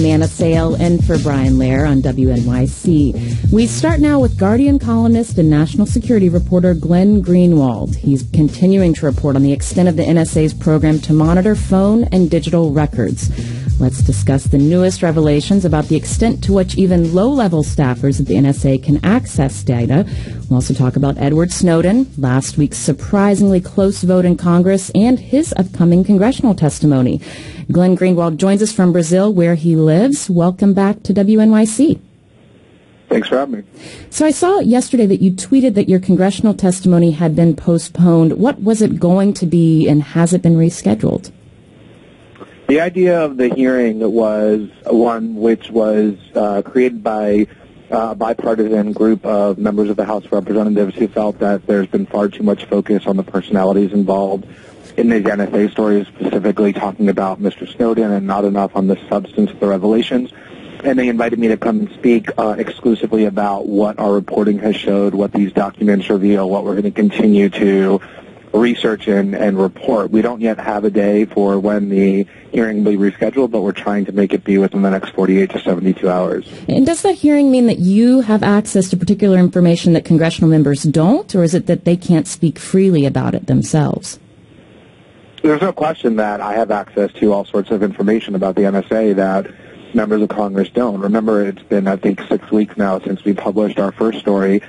I'm Anna Sale, in for Brian Lair on WNYC. We start now with Guardian columnist and national security reporter Glenn Greenwald. He's continuing to report on the extent of the NSA's program to monitor phone and digital records. Let's discuss the newest revelations about the extent to which even low-level staffers at the NSA can access data. We'll also talk about Edward Snowden, last week's surprisingly close vote in Congress, and his upcoming congressional testimony. Glenn Greenwald joins us from Brazil, where he lives. Welcome back to WNYC. Thanks for having me. So I saw yesterday that you tweeted that your congressional testimony had been postponed. What was it going to be, and has it been rescheduled? The idea of the hearing was one which was created by a bipartisan group of members of the House of Representatives who felt that there's been far too much focus on the personalities involved in these NSA stories, specifically talking about Mr. Snowden, and not enough on the substance of the revelations. And they invited me to come and speak exclusively about what our reporting has showed, what these documents reveal, what we're going to continue to research and report. We don't yet have a day for when the hearing will be rescheduled, but we're trying to make it be within the next 48 to 72 hours. And does that hearing mean that you have access to particular information that congressional members don't, or is it that they can't speak freely about it themselves? There's no question that I have access to all sorts of information about the NSA that members of Congress don't. Remember, it's been, I think, 6 weeks now since we published our first story,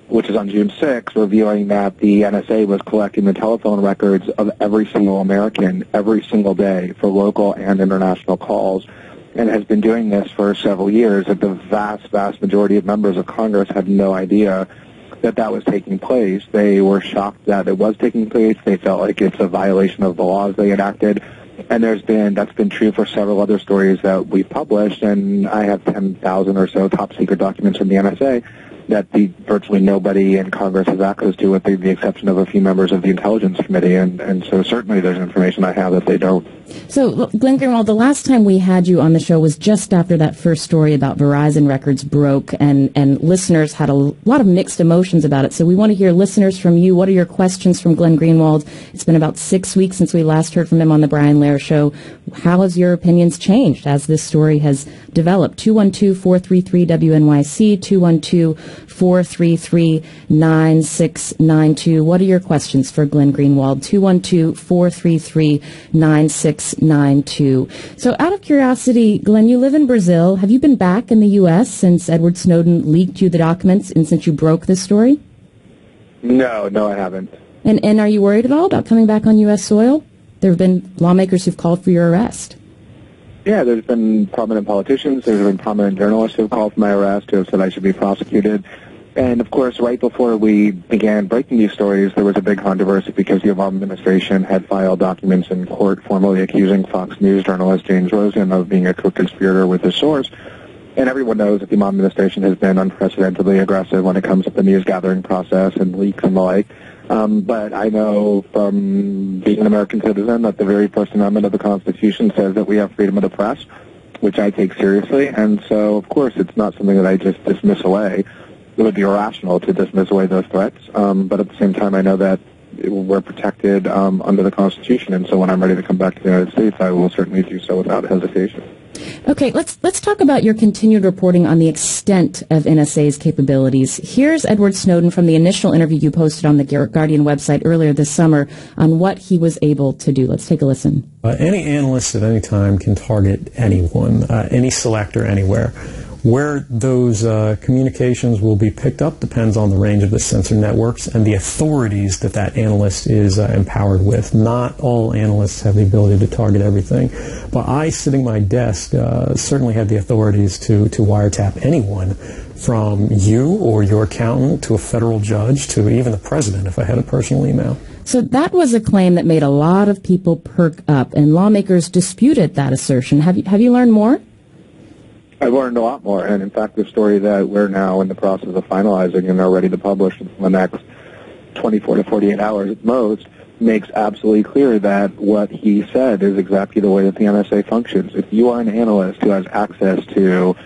which is on June 6th, revealing that the NSA was collecting the telephone records of every single American every single day for local and international calls, and has been doing this for several years. That the vast, vast majority of members of Congress had no idea that that was taking place. They were shocked that it was taking place. They felt like it's a violation of the laws they enacted. And that's been true for several other stories that we've published, and I have 10,000 or so top-secret documents from the NSA that virtually nobody in Congress has access to, with the exception of a few members of the Intelligence Committee, and so certainly there's information I have that they don't. So, Glenn Greenwald, the last time we had you on the show was just after that first story about Verizon records broke, and listeners had a lot of mixed emotions about it. So we want to hear, listeners, from you. What are your questions from Glenn Greenwald? It's been about 6 weeks since we last heard from him on the Brian Lair Show. How has your opinions changed as this story has developed? 212-433-WNYC, 212-433-9692. What are your questions for Glenn Greenwald? 212-433-9692. So out of curiosity, Glenn, you live in Brazil. Have you been back in the U.S. since Edward Snowden leaked you the documents and since you broke this story? No, I haven't. And are you worried at all about coming back on U.S. soil? There have been lawmakers who've called for your arrest. Yeah, there's been prominent politicians, there's been prominent journalists who have called for my arrest, who have said I should be prosecuted. And, of course, right before we began breaking these stories, there was a big controversy because the Obama administration had filed documents in court formally accusing Fox News journalist James Rosen of being a co-conspirator with his source. And everyone knows that the Obama administration has been unprecedentedly aggressive when it comes to the news-gathering process and leaks and the like. But I know from being an American citizen that the very First Amendment of the Constitution says that we have freedom of the press, which I take seriously. And so, of course, it's not something that I just dismiss away. It would be irrational to dismiss away those threats. But at the same time, I know that we're protected under the Constitution. And so when I'm ready to come back to the United States, I will certainly do so without hesitation. Okay, let's talk about your continued reporting on the extent of NSA's capabilities. Here's Edward Snowden from the initial interview you posted on the Guardian website earlier this summer on what he was able to do. Let's take a listen. Any analyst at any time can target anyone, any selector anywhere. Where those communications will be picked up depends on the range of the sensor networks and the authorities that analyst is empowered with. Not all analysts have the ability to target everything. But I, sitting at my desk, certainly have the authorities to wiretap anyone, from you or your accountant to a federal judge to even the president if I had a personal email. So that was a claim that made a lot of people perk up, and lawmakers disputed that assertion. Have you learned more? I've learned a lot more, and in fact, the story that we're now in the process of finalizing and are ready to publish in the next 24 to 48 hours at most makes absolutely clear that what he said is exactly the way that the NSA functions. If you are an analyst who has access to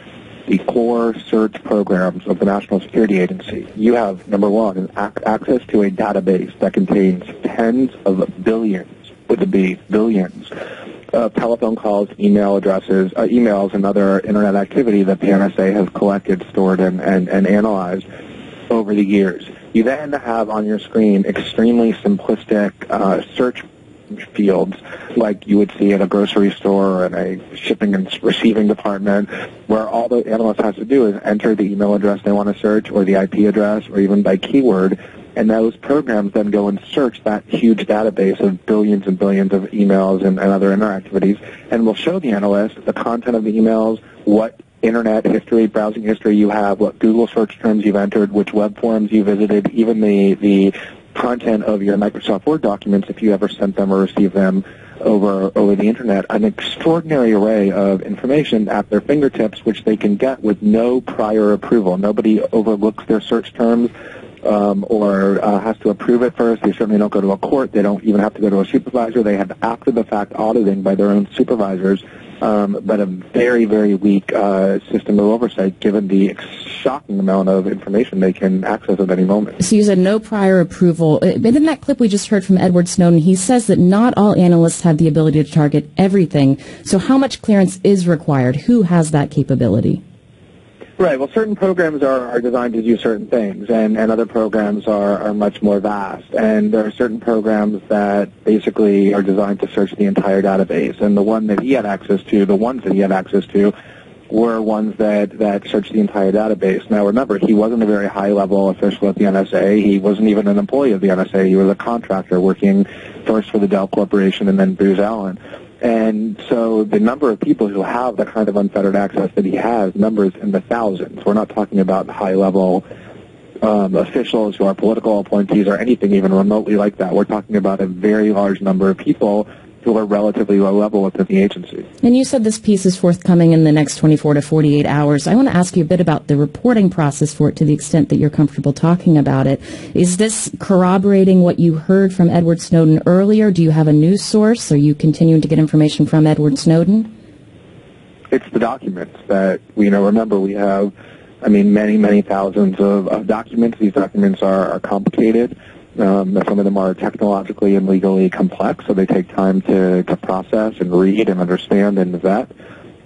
the core search programs of the National Security Agency, you have, number one, access to a database that contains tens of billions, with a B, billions, telephone calls, email addresses, emails, and other Internet activity that the NSA has collected, stored, and analyzed over the years. You then have on your screen extremely simplistic search fields like you would see at a grocery store or in a shipping and receiving department, where all the analyst has to do is enter the email address they want to search or the IP address or even by keyword, and those programs then go and search that huge database of billions and billions of emails and other interactivities, and will show the analyst the content of the emails, what Internet history, browsing history you have, what Google search terms you've entered, which web forums you visited, even the content of your Microsoft Word documents if you ever sent them or received them over the Internet. An extraordinary array of information at their fingertips, which they can get with no prior approval. Nobody overlooks their search terms or has to approve it first. They certainly don't go to a court. They don't even have to go to a supervisor. They have after-the-fact auditing by their own supervisors, but a very, very weak system of oversight given the shocking amount of information they can access at any moment. So you said no prior approval. But in that clip we just heard from Edward Snowden, he says that not all analysts have the ability to target everything. So how much clearance is required? Who has that capability? Right. Well, certain programs are designed to do certain things, and other programs are much more vast. And there are certain programs that basically are designed to search the entire database. And the ones that he had access to were ones that searched the entire database. Now, remember, he wasn't a very high-level official at the NSA. He wasn't even an employee of the NSA. He was a contractor working first for the Dell Corporation and then Booz Allen. And so the number of people who have the kind of unfettered access that he has numbers in the thousands. We're not talking about high-level officials who are political appointees or anything even remotely like that. We're talking about a very large number of people who are relatively low level within the agency. And you said this piece is forthcoming in the next 24 to 48 hours. I want to ask you a bit about the reporting process for it to the extent that you're comfortable talking about it. Is this corroborating what you heard from Edward Snowden earlier? Do you have a news source? Are you continuing to get information from Edward Snowden? It's the documents that, remember we have, many, many thousands of documents. These documents are complicated. Some of them are technologically and legally complex, so they take time to process and read and understand and vet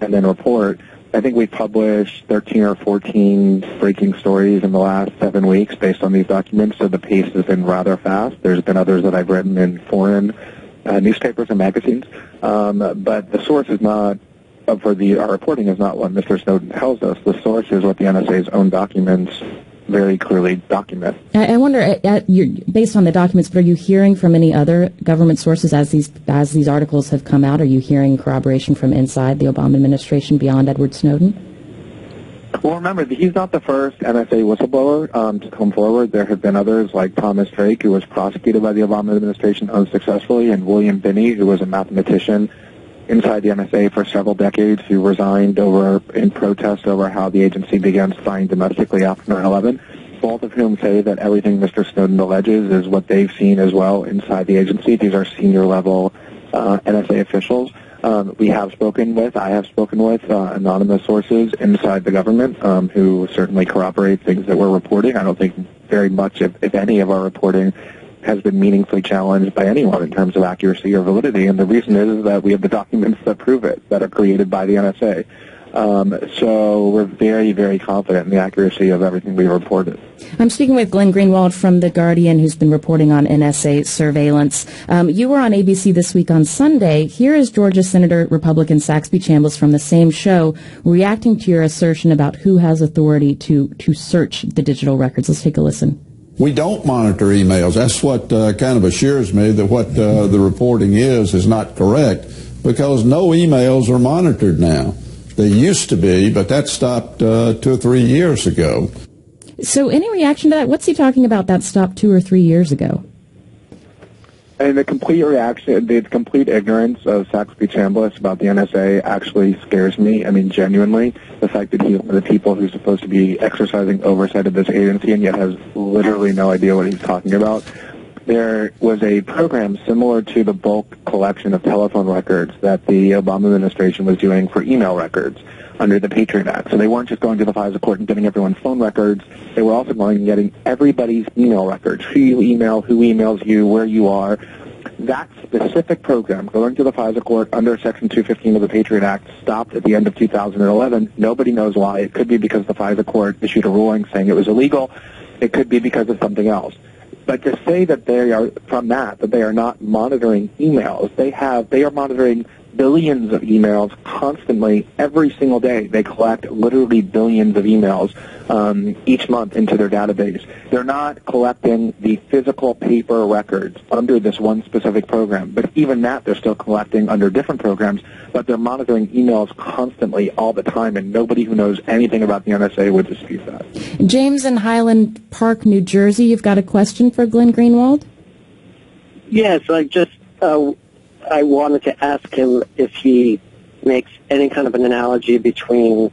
and then report. I think we've published 13 or 14 breaking stories in the last 7 weeks based on these documents, so the pace has been rather fast. There's been others that I've written in foreign newspapers and magazines, but the source is not, our reporting is not what Mr. Snowden tells us. The source is what the NSA's own documents very clearly document. I wonder, based on the documents, but are you hearing from any other government sources as these articles have come out? Are you hearing corroboration from inside the Obama administration beyond Edward Snowden? Well, remember, he's not the first NSA whistleblower to come forward. There have been others like Thomas Drake, who was prosecuted by the Obama administration unsuccessfully, and William Binney, who was a mathematician inside the NSA for several decades, who resigned in protest over how the agency began spying domestically after 9/11, both of whom say that everything Mr. Snowden alleges is what they've seen as well inside the agency. These are senior-level NSA officials. I have spoken with anonymous sources inside the government who certainly corroborate things that we're reporting. I don't think very much, if any, of our reporting has been meaningfully challenged by anyone in terms of accuracy or validity, and the reason is that we have the documents that prove it, that are created by the NSA. So we're very, very confident in the accuracy of everything we reported. I'm speaking with Glenn Greenwald from The Guardian, who's been reporting on NSA surveillance. You were on ABC This Week on Sunday. Here is Georgia Senator Republican Saxby Chambliss from the same show reacting to your assertion about who has authority to search the digital records. Let's take a listen. We don't monitor emails. That's what kind of assures me that what the reporting is not correct, because no emails are monitored now. They used to be, but that stopped 2 or 3 years ago. So any reaction to that? What's he talking about that stopped 2 or 3 years ago? And the complete ignorance of Saxby Chambliss about the NSA actually scares me. Genuinely, the fact that he's one of the people who's supposed to be exercising oversight of this agency and yet has literally no idea what he's talking about. There was a program similar to the bulk collection of telephone records that the Obama administration was doing for email records under the Patriot Act. So they weren't just going to the FISA court and getting everyone's phone records. They were also going and getting everybody's email records, who you email, who emails you, where you are, That specific program, going to the FISA court under Section 215 of the Patriot Act, stopped at the end of 2011. Nobody knows why. It could be because the FISA court issued a ruling saying it was illegal. It could be because of something else. But to say that they are, from that they are not monitoring emails, they are monitoring billions of emails constantly, every single day. They collect literally billions of emails each month into their database. They're not collecting the physical paper records under this one specific program, but even that they're still collecting under different programs, but they're monitoring emails constantly all the time, and nobody who knows anything about the NSA would dispute that. James in Highland Park, New Jersey, you've got a question for Glenn Greenwald? Yes, I wanted to ask him if he makes any kind of an analogy between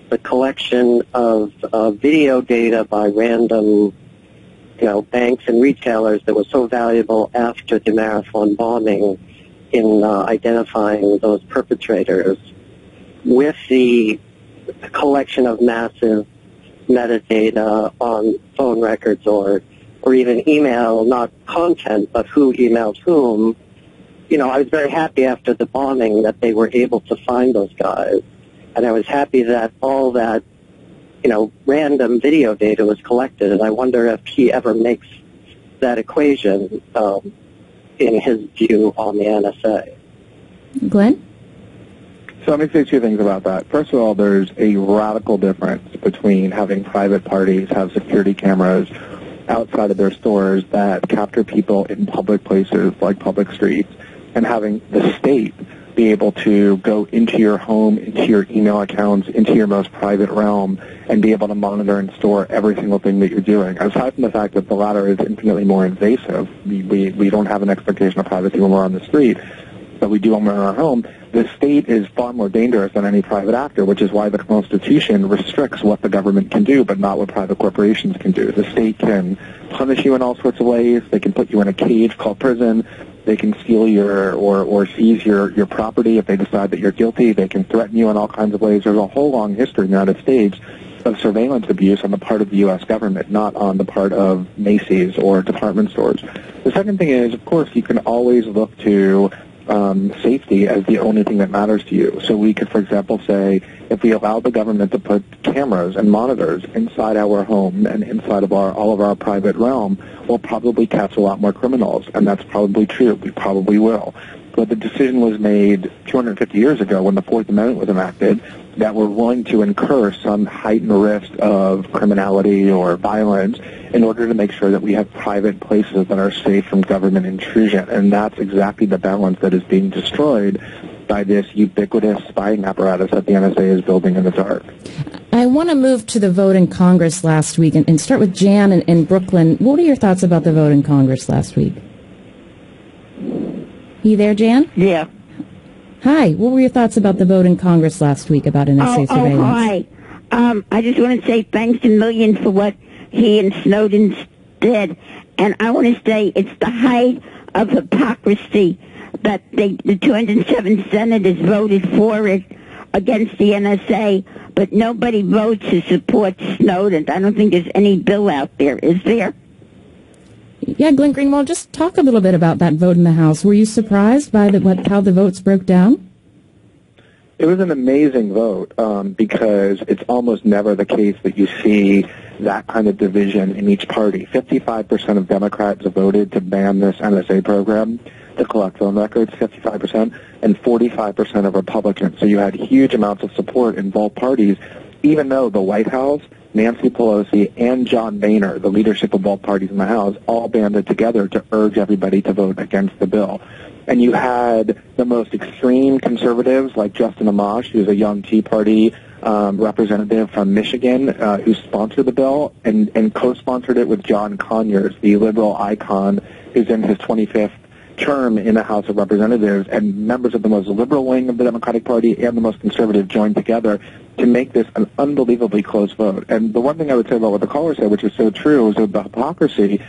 the collection of video data by random, banks and retailers that was so valuable after the Marathon bombing in identifying those perpetrators with the collection of massive metadata on phone records or even email, not content, but who emailed whom. I was very happy after the bombing that they were able to find those guys. And I was happy that all that, random video data was collected. And I wonder if he ever makes that equation in his view on the NSA. Glenn? So let me say two things about that. First of all, there's a radical difference between having private parties have security cameras outside of their stores that capture people in public places like public streets, and having the state be able to go into your home, into your email accounts, into your most private realm, and be able to monitor and store every single thing that you're doing. Aside from the fact that the latter is infinitely more invasive, we don't have an expectation of privacy when we're on the street, but we do when we're in our home. The state is far more dangerous than any private actor, which is why the Constitution restricts what the government can do, but not what private corporations can do. The state can punish you in all sorts of ways. They can put you in a cage called prison. They can steal your or seize your property if they decide that you're guilty. They can threaten you in all kinds of ways. There's a whole long history in the United States of surveillance abuse on the part of the U.S. government, not on the part of Macy's or department stores. The second thing is, of course, you can always look to safety as the only thing that matters to you. So we could, for example, say if we allow the government to put cameras and monitors inside our home and inside of all of our private realm, we'll probably catch a lot more criminals, and that's probably true. We probably will. But the decision was made 250 years ago when the Fourth Amendment was enacted that we're willing to incur some heightened risk of criminality or violence in order to make sure that we have private places that are safe from government intrusion. And that's exactly the balance that is being destroyed by this ubiquitous spying apparatus that the NSA is building in the dark. I want to move to the vote in Congress last week and start with Jan in Brooklyn. What are your thoughts about the vote in Congress last week? You there, Jan? Yeah. Hi. What were your thoughts about the vote in Congress last week about NSA surveillance? Hi. I just want to say thanks a million for what he and Snowden did. And I want to say it's the height of hypocrisy that the 207 senators voted for it against the NSA, but nobody votes to support Snowden. I don't think there's any bill out there. Is there? Yeah, Glenn Greenwald, just talk a little bit about that vote in the House. Were you surprised by how the votes broke down? It was an amazing vote because it's almost never the case that you see that kind of division in each party. 55% of Democrats have voted to ban this NSA program to collect phone records, 55%, and 45% of Republicans. So you had huge amounts of support in both parties, even though the White House, Nancy Pelosi, and John Boehner, the leadership of both parties in the House, all banded together to urge everybody to vote against the bill. And you had the most extreme conservatives like Justin Amash, who's a young Tea Party representative from Michigan, who sponsored the bill and co-sponsored it with John Conyers, the liberal icon who's in his 25th term in the House of Representatives, and members of the most liberal wing of the Democratic Party and the most conservative joined together to make this an unbelievably close vote. And the one thing I would say about what the caller said, which is so true, is that the hypocrisy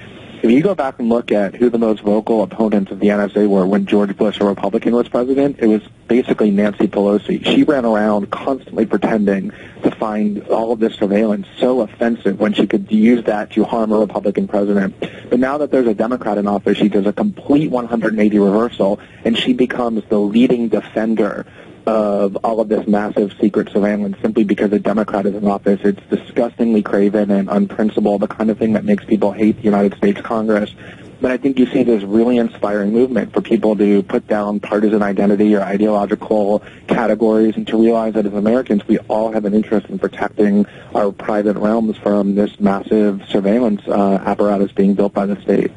If you go back and look at who the most vocal opponents of the NSA were when George Bush, a Republican, was president, it was basically Nancy Pelosi. She ran around constantly pretending to find all of this surveillance so offensive when she could use that to harm a Republican president. But now that there's a Democrat in office, she does a complete 180 reversal, and she becomes the leading defender of all of this massive secret surveillance simply because a Democrat is in office. It's disgustingly craven and unprincipled, the kind of thing that makes people hate the United States Congress. But I think you see this really inspiring movement for people to put down partisan identity or ideological categories and to realize that as Americans, we all have an interest in protecting our private realms from this massive surveillance apparatus being built by the state.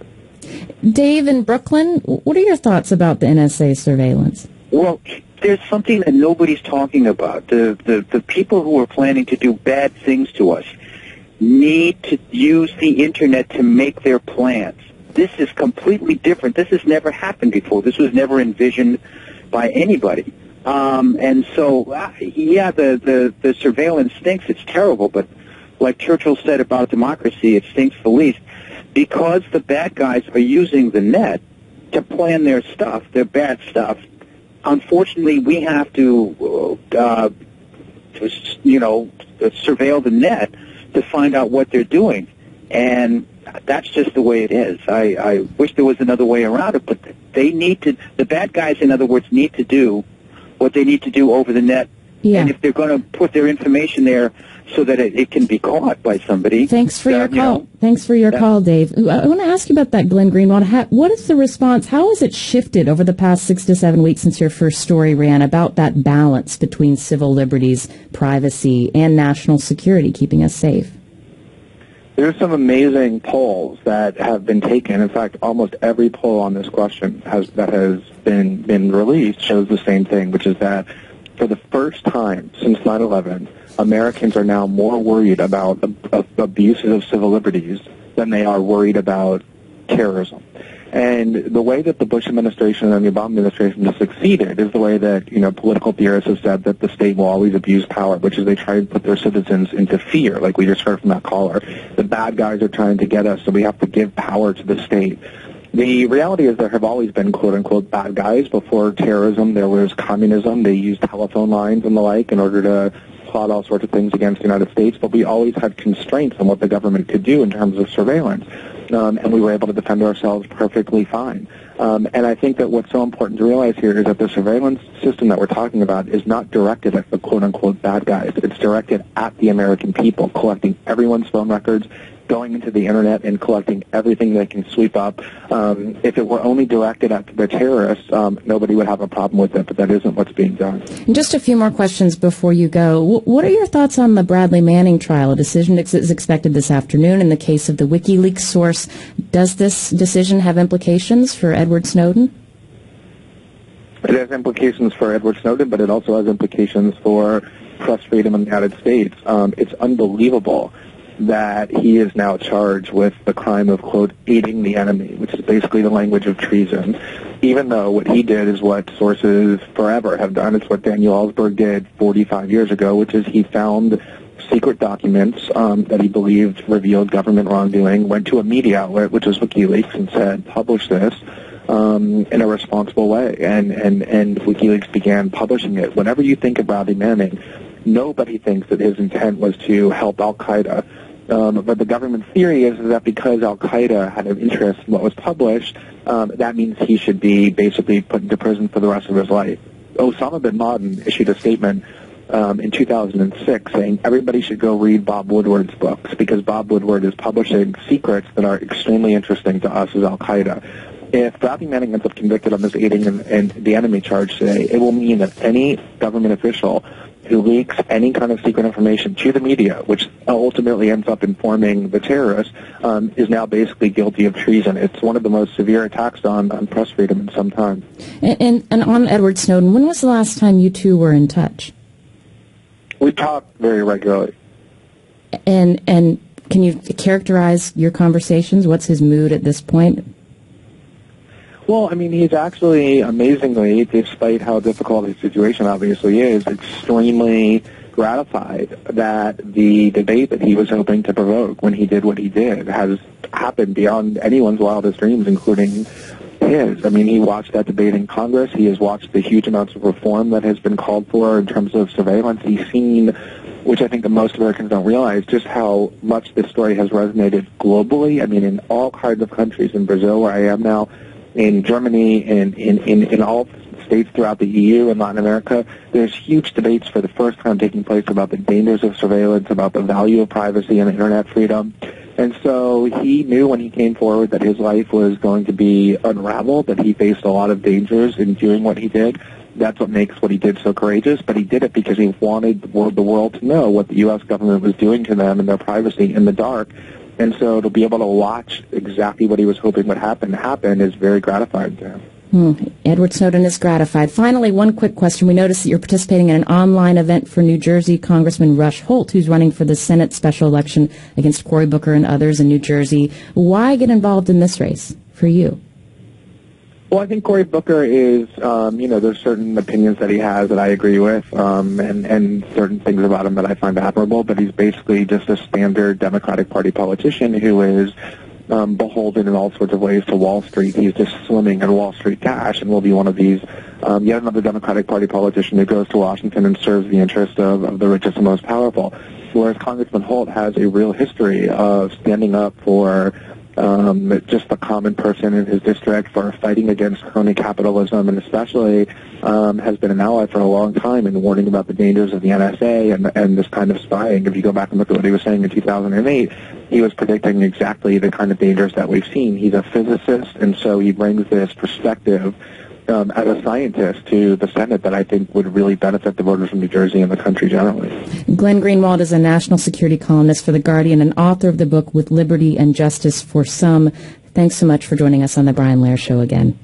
Dave in Brooklyn, what are your thoughts about the NSA surveillance? Well, there's something that nobody's talking about. The people who are planning to do bad things to us need to use the Internet to make their plans. This is completely different. This has never happened before. This was never envisioned by anybody. And so, the surveillance stinks. It's terrible. But like Churchill said about democracy, it stinks the least. Because the bad guys are using the net to plan their stuff, their bad stuff, unfortunately, we have to surveil the net to find out what they're doing. And that's just the way it is. I wish there was another way around it, but they need to, the bad guys, in other words, need to do what they need to do over the net. Yeah. And if they're going to put their information there so that it can be caught by somebody. Thanks for your call. Thanks for your call, Dave. I want to ask you about that, Glenn Greenwald. What is the response? How has it shifted over the past 6 to 7 weeks since your first story ran about that balance between civil liberties, privacy, and national security, keeping us safe? There's some amazing polls that have been taken. In fact, almost every poll on this question that has been released shows the same thing, which is that for the first time since 9/11, Americans are now more worried about abuses of civil liberties than they are worried about terrorism. And the way that the Bush administration and the Obama administration has succeeded is the way that, political theorists have said that the state will always abuse power, which is they try to put their citizens into fear, like we just heard from that caller. The bad guys are trying to get us, so we have to give power to the state. The reality is there have always been quote-unquote bad guys. Before terrorism, there was communism. They used telephone lines and the like in order to plot all sorts of things against the United States, but we always had constraints on what the government could do in terms of surveillance. And we were able to defend ourselves perfectly fine. And I think that what's so important to realize here is that the surveillance system that we're talking about is not directed at the quote-unquote bad guys. It's directed at the American people, collecting everyone's phone records, going into the Internet and collecting everything they can sweep up. If it were only directed at the terrorists, nobody would have a problem with it, but that isn't what's being done. And just a few more questions before you go. What are your thoughts on the Bradley Manning trial? A decision is expected this afternoon in the case of the WikiLeaks source. Does this decision have implications for Edward Snowden? It has implications for Edward Snowden, but it also has implications for press freedom in the United States. It's unbelievable that he is now charged with the crime of, quote, aiding the enemy, which is basically the language of treason, even though what he did is what sources forever have done. It's what Daniel Ellsberg did 45 years ago, which is he found secret documents that he believed revealed government wrongdoing, went to a media outlet, which was WikiLeaks, and said, publish this in a responsible way. And WikiLeaks began publishing it. Whenever you think of Bradley Manning, nobody thinks that his intent was to help al-Qaeda. But the government theory is that because al-Qaeda had an interest in what was published, that means he should be basically put into prison for the rest of his life. Osama bin Laden issued a statement in 2006 saying everybody should go read Bob Woodward's books because Bob Woodward is publishing secrets that are extremely interesting to us as al-Qaeda. If Bradley Manning ends up convicted on this aiding and the enemy charge today, it will mean that any government official who leaks any kind of secret information to the media, which ultimately ends up informing the terrorists, is now basically guilty of treason. It's one of the most severe attacks on press freedom in some time. And on Edward Snowden, when was the last time you two were in touch? We talk very regularly. And can you characterize your conversations? What's his mood at this point? Well, I mean, he's actually, amazingly, despite how difficult his situation obviously is, extremely gratified that the debate that he was hoping to provoke when he did what he did has happened beyond anyone's wildest dreams, including his. I mean, he watched that debate in Congress. He has watched the huge amounts of reform that has been called for in terms of surveillance. He's seen, which I think that most Americans don't realize, just how much this story has resonated globally. I mean, in all kinds of countries, in Brazil, where I am now, in Germany, in all states throughout the EU and Latin America, there's huge debates for the first time taking place about the dangers of surveillance, about the value of privacy and internet freedom. And so he knew when he came forward that his life was going to be unraveled, that he faced a lot of dangers in doing what he did. That's what makes what he did so courageous, but he did it because he wanted the world to know what the U.S. government was doing to them and their privacy in the dark. And so to be able to watch exactly what he was hoping would happen is very gratifying to him. Edward Snowden is gratified. Finally, one quick question. We noticed that you're participating in an online event for New Jersey Congressman Rush Holt, who's running for the Senate special election against Cory Booker and others in New Jersey. Why get involved in this race for you? Well, I think Cory Booker is, there's certain opinions that he has that I agree with, and certain things about him that I find admirable, but he's basically just a standard Democratic Party politician who is beholden in all sorts of ways to Wall Street. He's just swimming in Wall Street cash and will be one of these, yet another Democratic Party politician who goes to Washington and serves the interest of the richest and most powerful. Whereas Congressman Holt has a real history of standing up for just the common person in his district, for fighting against crony capitalism, and especially has been an ally for a long time in warning about the dangers of the NSA and this kind of spying. If you go back and look at what he was saying in 2008, he was predicting exactly the kind of dangers that we've seen. He's a physicist, and so he brings this perspective as a scientist to the Senate that I think would really benefit the voters of New Jersey and the country generally. Glenn Greenwald is a national security columnist for The Guardian and author of the book With Liberty and Justice for Some. Thanks so much for joining us on the Brian Lehrer Show again.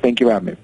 Thank you for having me.